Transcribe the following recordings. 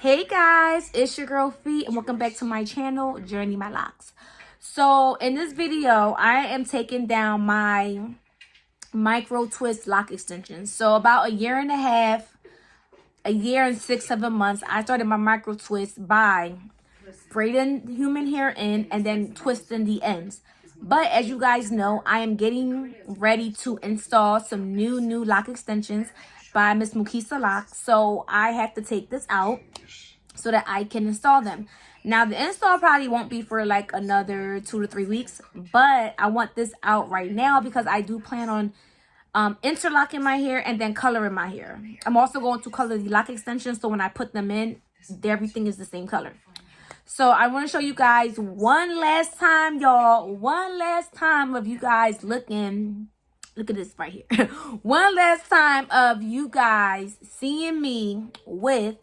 Hey guys, it's your girl Fee and welcome back to my channel, Journey My Locks. So in this video, I am taking down my micro twist lock extensions. So about a year and 6-7 months, I started my micro twist by braiding human hair in and then twisting the ends. But as you guys know, I am getting ready to install some new lock extensions by Miss Mukisa Locks. So I have to take this out so that I can install them. Now the install probably won't be for like another 2 to 3 weeks, but I want this out right now because I do plan on interlocking my hair and then coloring my hair. I'm also going to color the lock extensions, so when I put them in, everything is the same color. So I want to show you guys one last time, y'all. One last time of you guys looking. Look at this right here. One last time of you guys seeing me with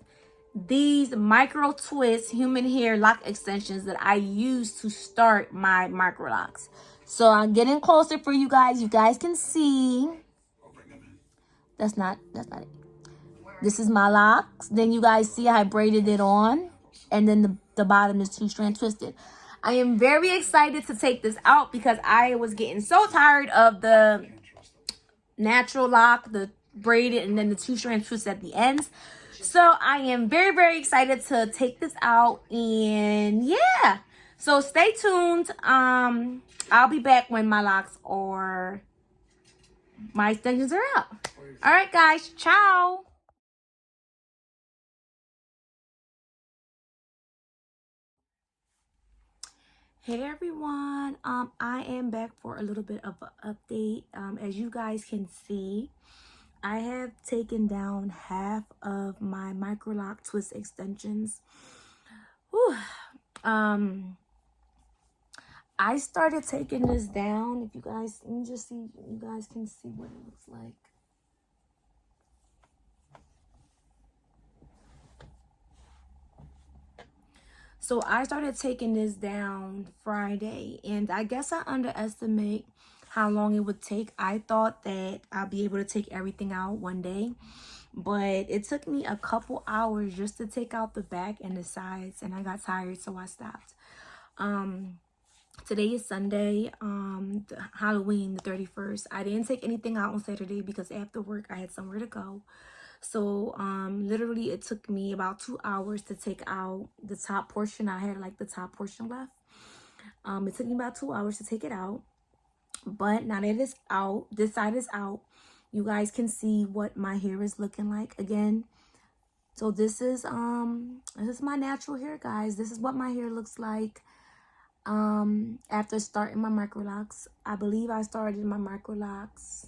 these micro twist human hair lock extensions that I use to start my micro locks. So I'm getting closer for you guys. You guys can see. That's not it. This is my locks. Then you guys see I braided it on. And then the bottom is 2-strand twisted. I am very excited to take this out because I was getting so tired of the natural lock, the braided, and then the 2-strand twist at the ends. So I am very excited to take this out, and yeah. So stay tuned. I'll be back when my locks or my extensions are out. All right, guys. Ciao. Hey everyone, I am back for a little bit of an update. As you guys can see, I have taken down half of my micro lock twist extensions. Whew. I started taking this down. If you guys, let me just see, you guys can see what it looks like. So I started taking this down Friday, and I guess I underestimate how long it would take. I thought that I'll be able to take everything out one day, but it took me a couple hours just to take out the back and the sides, and I got tired, so I stopped. Today is Sunday, Halloween, the 31st. I didn't take anything out on Saturday because after work I had somewhere to go. So literally it took me about 2 hours to take out the top portion. I had like the top portion left. It took me about 2 hours to take it out. But now that it's out, this side is out, you guys can see what my hair is looking like again. So this is my natural hair, guys. This is what my hair looks like after starting my micro locks. I believe I started my micro locks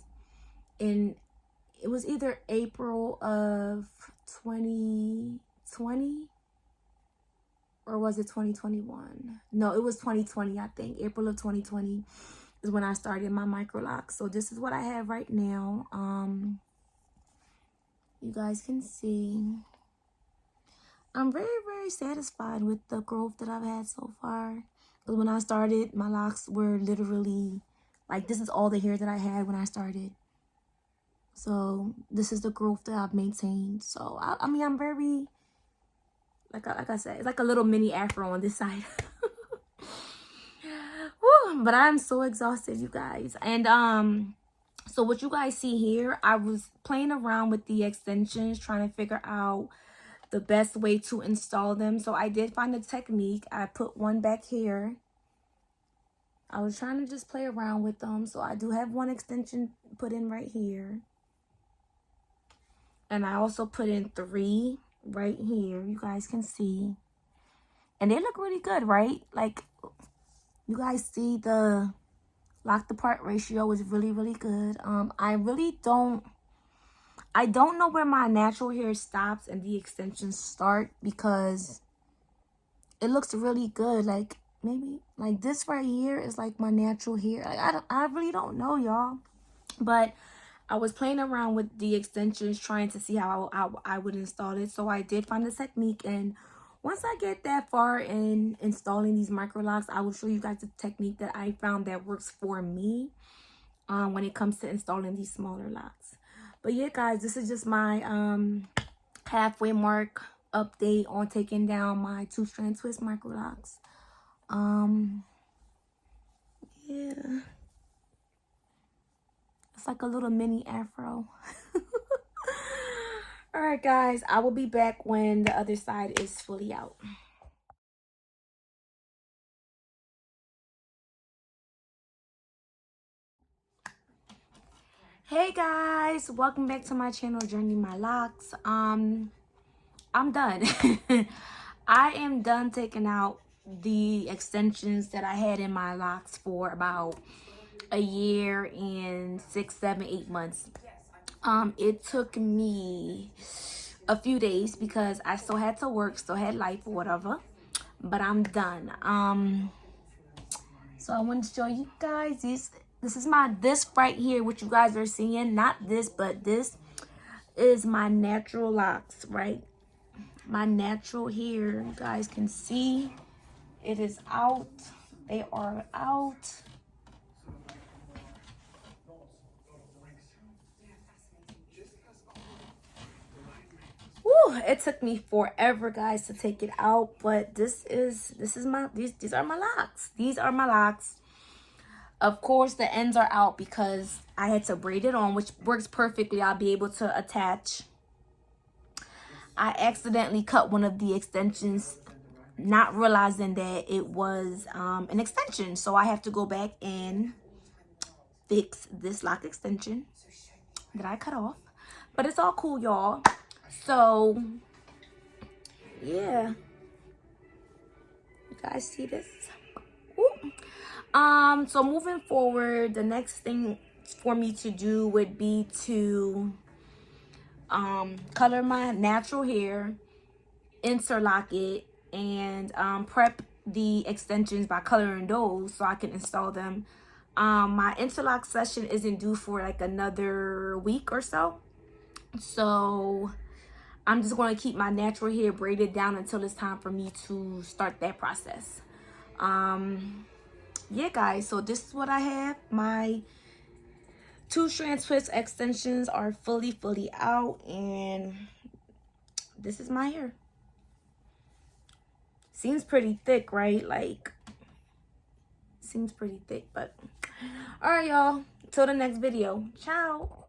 in, it was either April of 2020 or was it 2021? No, it was 2020, I think. April of 2020 is when I started my micro locks. So this is what I have right now. You guys can see. I'm very satisfied with the growth that I've had so far. Because when I started, my locks were literally, like, this is all the hair that I had when I started. So this is the growth that I've maintained. So I mean, I'm very, like I said, it's like a little mini afro on this side. Woo, but I'm so exhausted, you guys. And so what you guys see here, I was playing around with the extensions, trying to figure out the best way to install them. So I did find a technique. I put one back here. I was trying to just play around with them. So I do have one extension put in right here. And I also put in 3 right here. You guys can see. And they look really good, right? Like, you guys see the lock to part ratio is really good. I don't know where my natural hair stops and the extensions start because it looks really good. Like, maybe like this right here is like my natural hair. Like, I really don't know, y'all. But I was playing around with the extensions, trying to see how I would install it. So I did find a technique, and once I get that far in installing these micro locks, I will show you guys the technique that I found that works for me when it comes to installing these smaller locks. But yeah, guys, this is just my halfway mark update on taking down my 2-strand twist micro locks. Yeah, it's like a little mini afro. All right, guys, I will be back when the other side is fully out. Hey guys, welcome back to my channel, Journey My Locks. I'm done. I am done taking out the extensions that I had in my locks for about a year and 6, 7, 8 months. It took me a few days because I still had to work, still had life or whatever, but I'm done. So I want to show you guys this is this right here, what you guys are seeing, not this, but this is my natural locks, right? My natural hair, you guys can see it is out. They are out. Woo, it took me forever, guys, to take it out, but these are my locks. These are my locks. Of course, the ends are out because I had to braid it on, which works perfectly. I'll be able to attach. I accidentally cut one of the extensions, not realizing that it was an extension. So I have to go back and fix this lock extension that I cut off. But it's all cool, y'all. So, yeah. You guys see this? Ooh. So moving forward, the next thing for me to do would be to color my natural hair, interlock it, and prep the extensions by coloring those so I can install them. My interlock session isn't due for like another week or so. So I'm just going to keep my natural hair braided down until it's time for me to start that process. Yeah, guys, so this is what I have. My 2-strand twist extensions are fully out, and this is my hair. Seems pretty thick, right? Like, seems pretty thick, but all right, y'all, till the next video. Ciao.